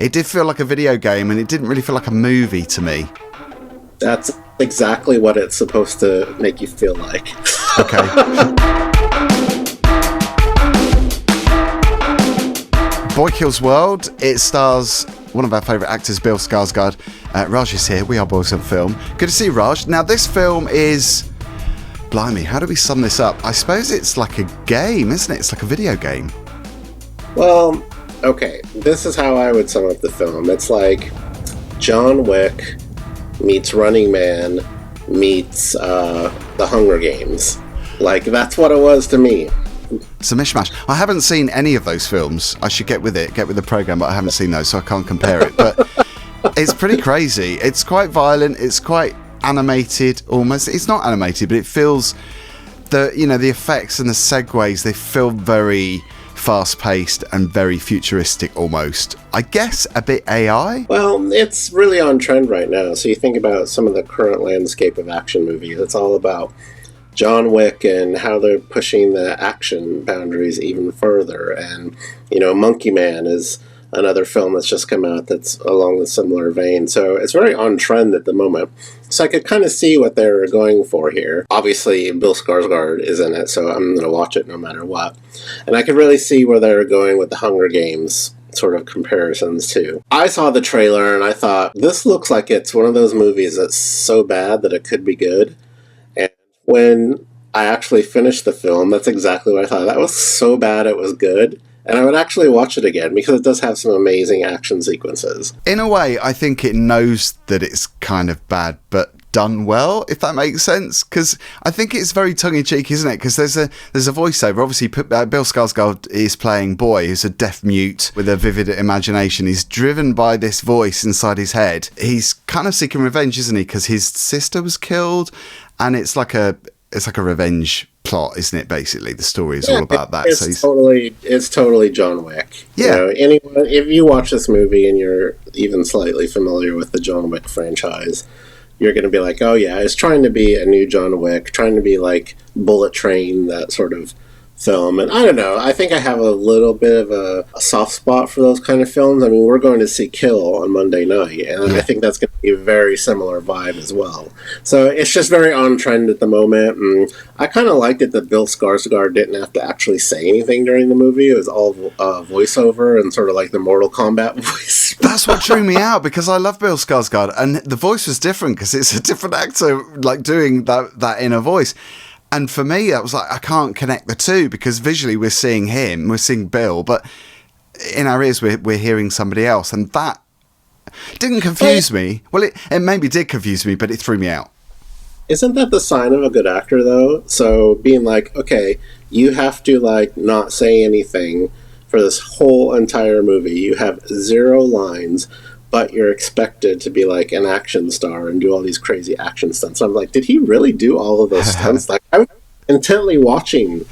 it did feel like a video game, and it didn't really feel like a movie to me. That's exactly what it's supposed to make you feel like. Okay. Boy Kills World. It stars one of our favourite actors, Bill Skarsgård. Raj is here. We are Boys on Film. Good to see you, Raj. Now, this film is... Blimey, how do we sum this up? I suppose it's like a game, isn't it? It's like a video game. Well, okay. This is how I would sum up the film. It's like John Wick meets Running Man meets The Hunger Games. Like, that's what it was to me. It's a mishmash. I haven't seen any of those films. I should get with the program, but I haven't seen those, so I can't compare it. But it's pretty crazy. It's quite violent. It's quite animated, almost. It's not animated, but it feels the effects and the segues. They feel very fast-paced and very futuristic, almost. I guess a bit AI. Well, it's really on trend right now. So you think about some of the current landscape of action movies. It's all about John Wick and how they're pushing the action boundaries even further. And, Monkey Man is another film that's just come out that's along the similar vein. So it's very on trend at the moment. So I could kind of see what they're going for here. Obviously, Bill Skarsgård is in it, so I'm going to watch it no matter what. And I could really see where they're going with the Hunger Games sort of comparisons too. I saw the trailer and I thought, this looks like it's one of those movies that's so bad that it could be good. When I actually finished the film, that's exactly what I thought. That was so bad it was good. And I would actually watch it again because it does have some amazing action sequences. In a way, I think it knows that it's kind of bad, but done well, if that makes sense. Because I think it's very tongue-in-cheek, isn't it? Because there's a voiceover. Obviously, Bill Skarsgård is playing Boy, who's a deaf mute with a vivid imagination. He's driven by this voice inside his head. He's kind of seeking revenge, isn't he? Because his sister was killed. And it's like a revenge plot, isn't it? Basically, the story is all about that. It's totally John Wick. Yeah. Anyone, if you watch this movie and you're even slightly familiar with the John Wick franchise, you're going to be like, oh yeah, it's trying to be a new John Wick, trying to be like Bullet Train, that sort of film. And I don't know, I think I have a little bit of a soft spot for those kind of films. I mean, we're going to see Kill on Monday night, and I think that's going to be a very similar vibe as well. So it's just very on trend at the moment, and I kind of liked it that Bill Skarsgård didn't have to actually say anything during the movie. It was all voiceover and sort of like the Mortal Kombat voice. That's what drew me out, because I love Bill Skarsgård, and the voice was different because it's a different actor like doing that inner voice. And for me, that was like, I can't connect the two, because visually we're seeing him, we're seeing Bill, but in our ears we're hearing somebody else. And that didn't confuse me. Well, it maybe did confuse me, but it threw me out. Isn't that the sign of a good actor, though? So being like, okay, you have to like not say anything for this whole entire movie. You have 0 lines, but you're expected to be like an action star and do all these crazy action stunts. I'm like, did he really do all of those stunts? Like, I was intently watching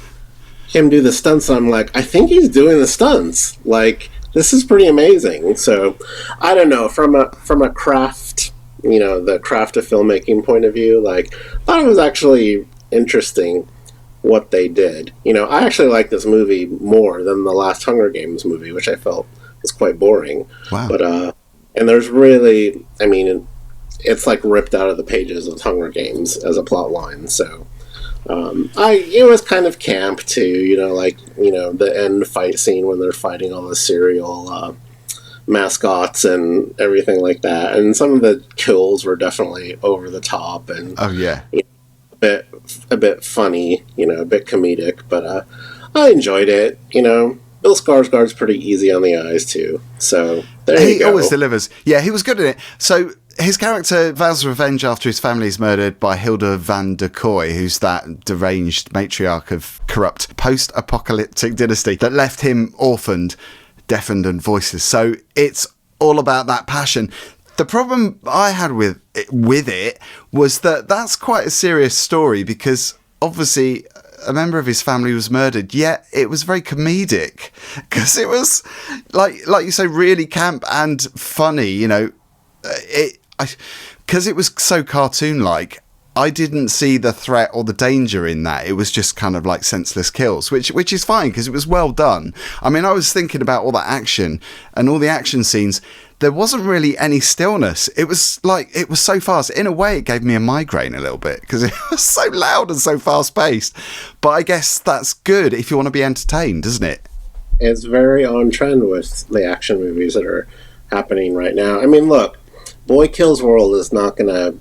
him do the stunts, and I'm like, I think he's doing the stunts. Like, this is pretty amazing. So, I don't know, from a craft, the craft of filmmaking point of view, like, I thought it was actually interesting what they did. I actually like this movie more than the last Hunger Games movie, which I felt was quite boring. Wow. But, and there's really, I mean, it's like ripped out of the pages of Hunger Games as a plot line. So, it was kind of camp too, the end fight scene when they're fighting all the cereal mascots and everything like that. And some of the kills were definitely over the top and a bit funny, a bit comedic. But I enjoyed it. Bill Skarsgård's pretty easy on the eyes too. So there you go. He always delivers. Yeah, he was good at it. So his character vows revenge after his family is murdered by Hilda van der Kooi, who's that deranged matriarch of corrupt post-apocalyptic dynasty that left him orphaned, deafened and voiceless. So it's all about that passion. The problem I had with it was that that's quite a serious story, because obviously a member of his family was murdered, yet it was very comedic, because it was like you say, really camp and funny, because it was so cartoon-like. I didn't see the threat or the danger in that. It was just kind of like senseless kills, which is fine because it was well done. I mean, I was thinking about all that action and all the action scenes. There wasn't really any stillness. It was so fast. In a way, it gave me a migraine a little bit because it was so loud and so fast paced. But I guess that's good if you want to be entertained, isn't it? It's very on trend with the action movies that are happening right now. I mean, look, Boy Kills World is not going to,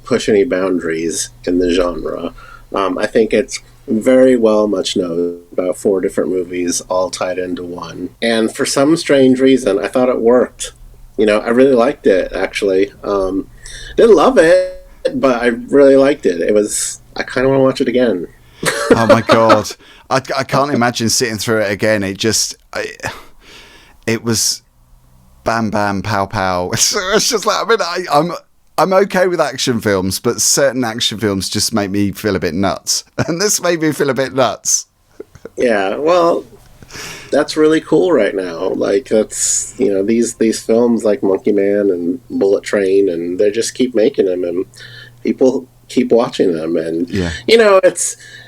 push any boundaries in the genre. I think it's very well much known, about 4 different movies all tied into one. And for some strange reason, I thought it worked. I really liked it, actually. Didn't love it, but I really liked it. I kind of want to watch it again. Oh my God. I can't imagine sitting through it again. It was bam, bam, pow, pow. It's just like, I'm okay with action films, but certain action films just make me feel a bit nuts. And this made me feel a bit nuts. Yeah, well, that's really cool right now. Like, that's, these films like Monkey Man and Bullet Train, and they just keep making them, and people keep watching them. And,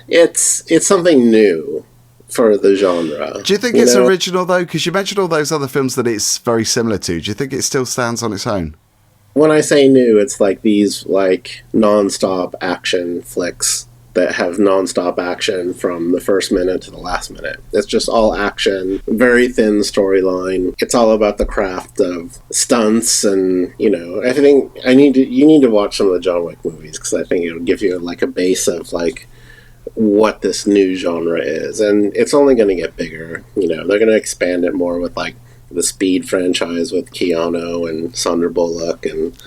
it's something new for the genre. Do you think it's original, though? Because you mentioned all those other films that it's very similar to. Do you think it still stands on its own? When I say new, it's like these non-stop action flicks that have non-stop action from the first minute to the last minute. It's just all action, very thin storyline. It's all about the craft of stunts, and I think you need to watch some of the John Wick movies because I think it'll give you a base of what this new genre is, and it's only going to get bigger. They're going to expand it more with the Speed franchise with Keanu and Sandra Bullock, and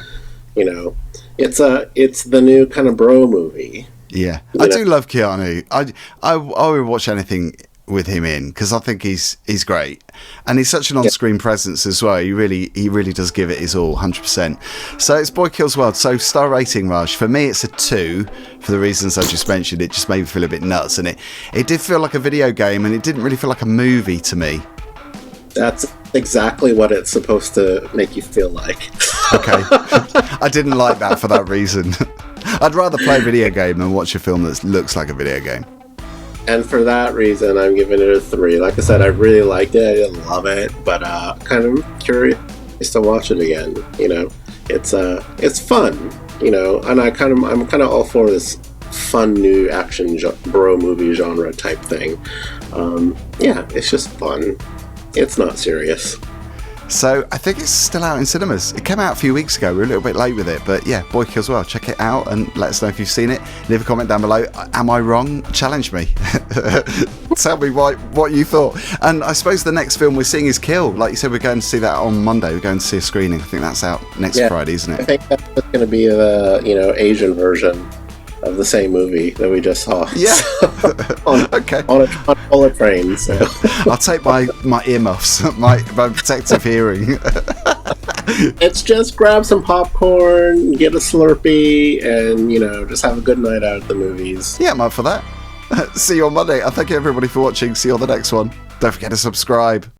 it's the new kind of bro movie. Yeah, I do love Keanu. I would watch anything with him in because I think he's great, and he's such an on-screen presence as well. He really does give it his all, 100%. So it's Boy Kills World. So star rating, Raj, for me it's a 2 for the reasons I just mentioned. It just made me feel a bit nuts, and it did feel like a video game, and it didn't really feel like a movie to me. That's exactly what it's supposed to make you feel like. Okay. I didn't like that for that reason. I'd rather play a video game than watch a film that looks like a video game. And for that reason, I'm giving it a 3. Like I said, I really liked it. I didn't love it, but kind of curious to watch it again. It's fun. And I'm kind of all for this fun new action bro movie genre type thing. It's just fun. It's not serious. So I think it's still out in cinemas. It came out a few weeks ago. We're a little bit late with it, but yeah, Boy Kills World. Check it out and let us know if you've seen it. Leave a comment down below. Am I wrong? Challenge me. Tell me what you thought. And I suppose the next film we're seeing is Kill. Like you said, we're going to see that on Monday. We're going to see a screening. I think that's out next Friday, isn't it? I think that's going to be the Asian version of the same movie that we just saw. Yeah. Okay. On a bullet train. So. I'll take my earmuffs, my protective hearing. It's just grab some popcorn, get a Slurpee, and just have a good night out at the movies. Yeah, I'm up for that. See you on Monday. I thank you everybody for watching. See you on the next one. Don't forget to subscribe.